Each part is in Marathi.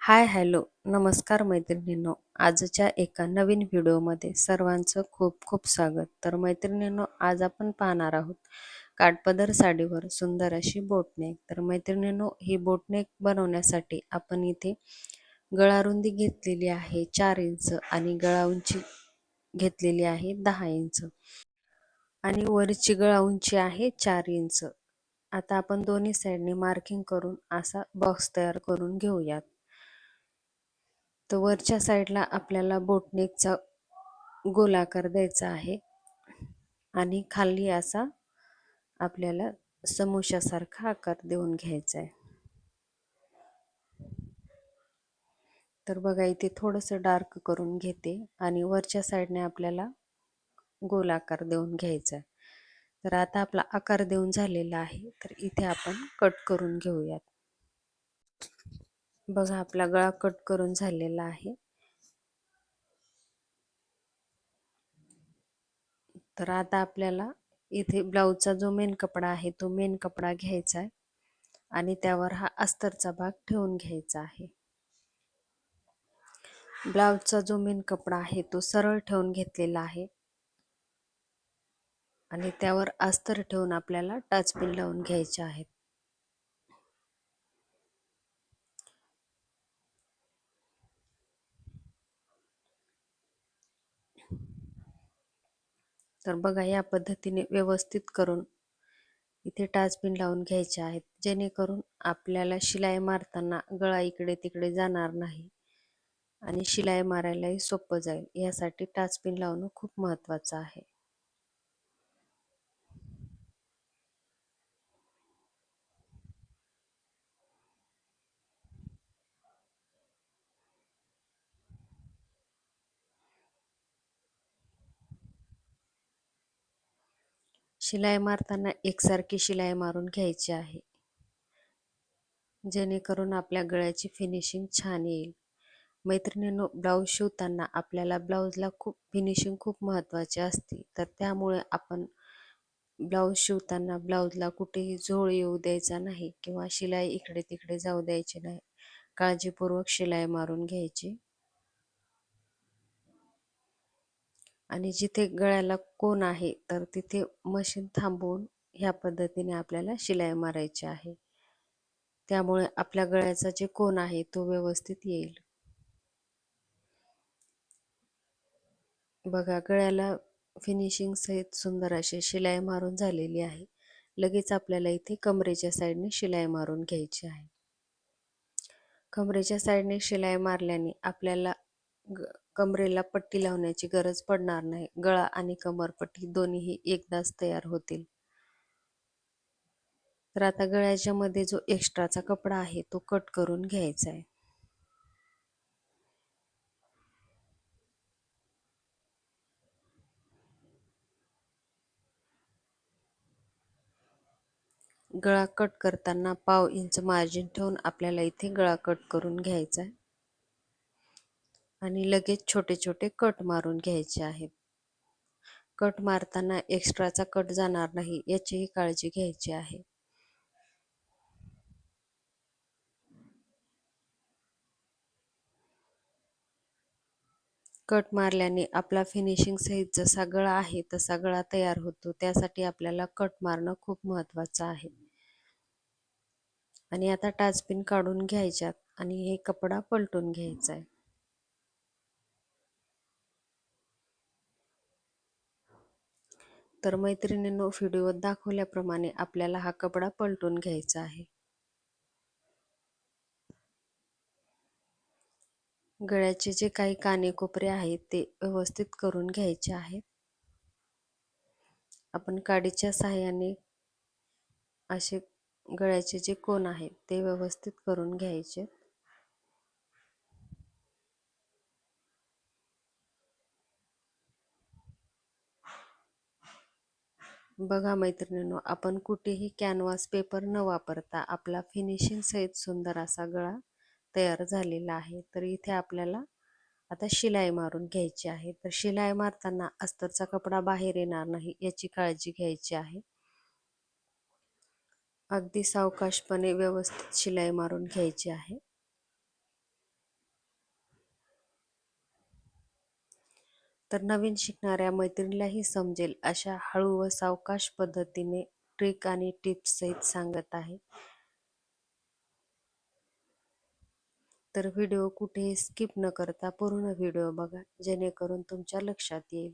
हाय हॅलो नमस्कार मैत्रिणींनो. आजच्या एका नवीन व्हिडिओमध्ये सर्वांचं खूप खूप स्वागत. तर मैत्रिणींनो, आज आपण पाहणार आहोत काठपदर साडीवर सुंदर अशी बोटनेक. तर मैत्रिणींनो, ही बोटनेक बनवण्यासाठी आपण इथे गळा रुंदी घेतलेली आहे 4 इंच आणि गळा उंची घेतलेली आहे 10 इंच आणि वरची गळा उंची आहे 4 इंच. आता आपण दोन्ही साईडने मार्किंग करून असा बॉक्स तयार करून घेऊयात. तर वरच्या साईडला आपल्याला बोटनेकचा गोलाकार द्यायचा आहे आणि खाली असा आपल्याला समोशासारखा आकार देऊन घ्यायचा आहे. तर बघा, इथे थोडंसं डार्क करून घेते आणि वरच्या साईडने आपल्याला गोलाकार देऊन घ्यायचा आहे. तर आता आपला आकार देऊन झालेला आहे, तर इथे आपण कट करून घेऊयात. बघा, आपला गळा कट करून झालेला आहे. तर आता आपल्याला इथे ब्लाऊजचा जो मेन कपडा आहे तो मेन कपडा घ्यायचा आहे आणि त्यावर हा अस्तरचा भाग ठेवून घ्यायचा आहे. ब्लाऊजचा जो मेन कपडा आहे तो सरळ ठेवून घेतलेला आहे आणि त्यावर अस्तर ठेवून आपल्याला टाचपिन लावून घ्यायचे आहेत. तर बघा, या पद्धतीने व्यवस्थित करून इथे टाचपिन लावून घ्यायचे आहेत, जेणेकरून आपल्याला शिलाई मारताना गळा इकडे तिकडे जाणार नाही आणि शिलाई मारायलाही सोपं जाईल. यासाठी टाचपिन लावणं खूप महत्त्वाचं आहे. शिलाई मारताना एकसारखी शिलाई मारून घ्यायची आहे, जेणेकरून आपल्या गळ्याची फिनिशिंग छान येईल. मैत्रिणींनो, ब्लाऊज शिवताना आपल्याला ब्लाऊजला खूप फिनिशिंग खूप महत्त्वाची असते. तर त्यामुळे आपण ब्लाऊज शिवताना ब्लाऊजला कुठेही झोळ येऊ द्यायचा नाही किंवा शिलाई इकडे तिकडे जाऊ द्यायची नाही. काळजीपूर्वक शिलाई मारून घ्यायची आणि जिथे गळ्याला कोन आहे तर तिथे मशीन थांबवून ह्या पद्धतीने आपल्याला शिलाई मारायची आहे. त्यामुळे आपल्या गळ्याचा जे कोन आहे तो व्यवस्थित येईल. बघा, गळ्याला फिनिशिंग सहित सुंदर अशी शिलाई मारून झालेली आहे. लगेच आपल्याला इथे कमरेच्या साईडने शिलाई मारून घ्यायची आहे. कमरेच्या साईडने शिलाई मारल्याने आपल्याला कमरेला पट्टी लावण्याची गरज पडणार नाही. गळा आणि कमरपट्टी दोन्हीही एकदाच तयार होतील. तर आता गळ्याच्या मध्ये जो एक्स्ट्राचा कपडा आहे तो कट करून घ्यायचा आहे. गळा कट करताना 1/2 इंच मार्जिन ठेवून आपल्याला इथे गळा कट करून घ्यायचा आहे आणि लगेच छोटे छोटे कट मारून घ्यायचे आहेत. कट मारताना एक्स्ट्राचा कट जाणार नाही याचीही काळजी घ्यायची आहे. कट मारल्याने आपला फिनिशिंग सहित जसा गळा आहे तसा गळा तयार होतो. त्यासाठी आपल्याला कट मारणं खूप महत्त्वाचं आहे. आणि आता टाचपिन काढून घ्यायच्यात आणि हे कपडा पलटून घ्यायचा आहे. तर मैत्रिणींनो, व्हिडिओत दाखवल्याप्रमाणे आपल्याला हा कपडा पलटून घ्यायचा आहे. गळ्याचे जे काही कानेकोपरे आहेत ते व्यवस्थित करून घ्यायचे आहेत. आपण काडीच्या सहाय्याने असे गळ्याचे जे कोन आहेत ते व्यवस्थित करून घ्यायचे. बघा मैत्रिणींनो, आपण कुठेही कॅनव्हास पेपर न वापरता आपला फिनिशिंग सहित सुंदर असा गळा तयार झालेला आहे. तर इथे आपल्याला आता शिलाई मारून घ्यायची आहे. तर शिलाई मारताना अस्तरचा कपडा बाहेर येणार नाही याची काळजी घ्यायची आहे. अगदी सावकाशपणे व्यवस्थित शिलाई मारून घ्यायची आहे. तर नवीन शिकणाऱ्या मैत्रिणीलाही समजेल अशा हळू व सावकाश पद्धतीने ट्रिक आणि टिप्स सहित सांगत आहे. तर व्हिडिओ कुठेही स्किप न करता पूर्ण व्हिडिओ बघा, जेणेकरून तुमच्या लक्षात येईल.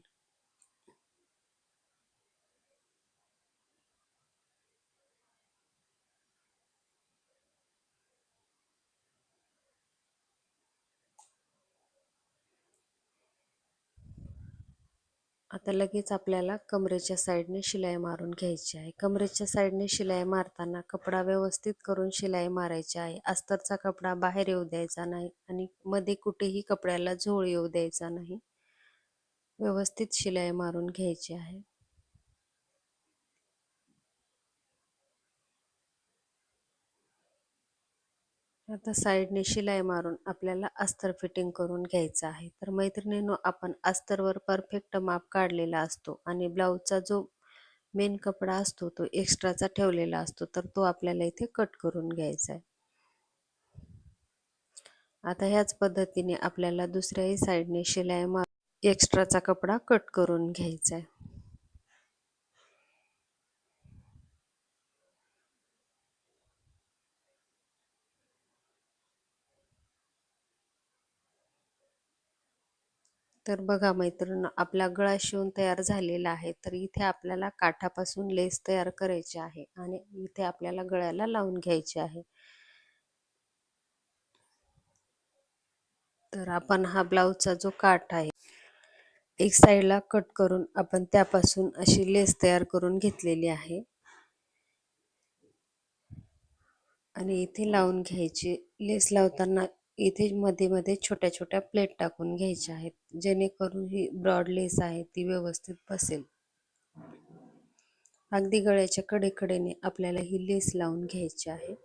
आता लगेच आपल्याला कमरेच्या साईडने शिलाई मारून घ्यायची आहे. कमरेच्या साईडने शिलाई मारताना कपडा व्यवस्थित करून शिलाई मारायची आहे. अस्तरचा कपडा बाहेर येऊ द्यायचा नाही आणि मध्ये कुठेही कपड्याला झोळ येऊ द्यायचा नाही. व्यवस्थित शिलाई मारून घ्यायची आहे. आता साईडने शिलाई मारून आपल्याला अस्तर फिटिंग करून घ्यायचं आहे. तर मैत्रिणींनो, आपण अस्तरवर परफेक्ट माप काढलेला असतो आणि ब्लाऊजचा जो मेन कपडा असतो तो एक्स्ट्राचा ठेवलेला असतो, तर तो आपल्याला इथे कट करून घ्यायचा आहे. आता ह्याच पद्धतीने आपल्याला दुसऱ्याही साईडने शिलाई मारून एक्स्ट्राचा कपडा कट करून घ्यायचा आहे. तर बघा मैत्रिणी, आपला गळा शिवून तयार झालेला आहे. तर इथे आपल्याला काठापासून लेस तयार करायची आहे आणि इथे आपल्याला गळ्याला लावून घ्यायची आहे. तर आपण हा ब्लाऊजचा जो काठ आहे, एक साईडला कट करून आपण त्यापासून अशी लेस तयार करून घेतलेली आहे आणि इथे लावून घ्यायची. लेस लावताना इथे मध्ये मध्ये छोट्या छोट्या प्लेट टाकून घ्यायच्या आहेत, जेणेकरून ही ब्रॉड लेस आहे ती व्यवस्थित बसेल. अगदी गळ्याच्या कडेकडेने आपल्याला ही लेस लावून घ्यायची आहे.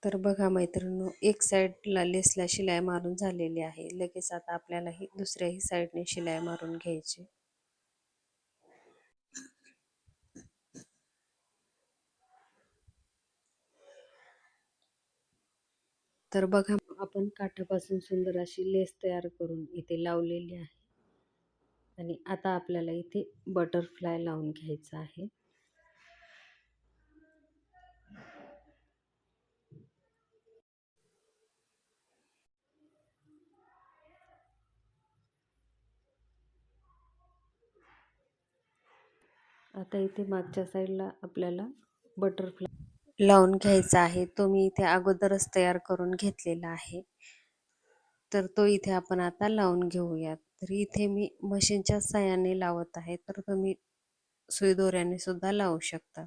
तर बघा मैत्रिणींनो, एक साईडला लेसला शिलाई मारून झालेली आहे. लगेच आता आपल्याला ही दुसऱ्याही साईडने शिलाई मारून घ्यायची. तर बघा, आपण काठापासून सुंदर अशी लेस तयार करून इथे लावलेली आहे आणि आता आपल्याला इथे बटरफ्लाय लावून घ्यायचा आहे. आता इथे मागच्या साईडला आपल्याला बटरफ्लाय लावून घ्यायचा आहे. तो मी इथे अगोदरच तयार करून घेतलेला आहे. तर तो इथे आपण आता लावून घेऊयात. तर इथे मी मशीनच्या साहाय्याने लावत आहे, तर तुम्ही सुई दोऱ्याने सुद्धा लावू शकता.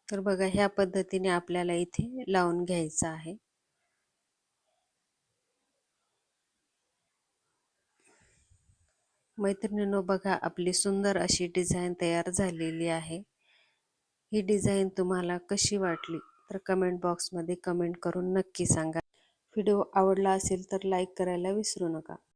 तर बघा, ह्या पद्धतीने आपल्याला इथे लावून घ्यायचं आहे. मैत्रिणींनो, बघा, आपली सुंदर अशी डिझाईन तयार झालेली आहे. ही डिझाईन तुम्हाला कशी वाटली तर कमेंट बॉक्समध्ये कमेंट करून नक्की सांगा. व्हिडिओ आवडला असेल तर लाईक करायला विसरू नका.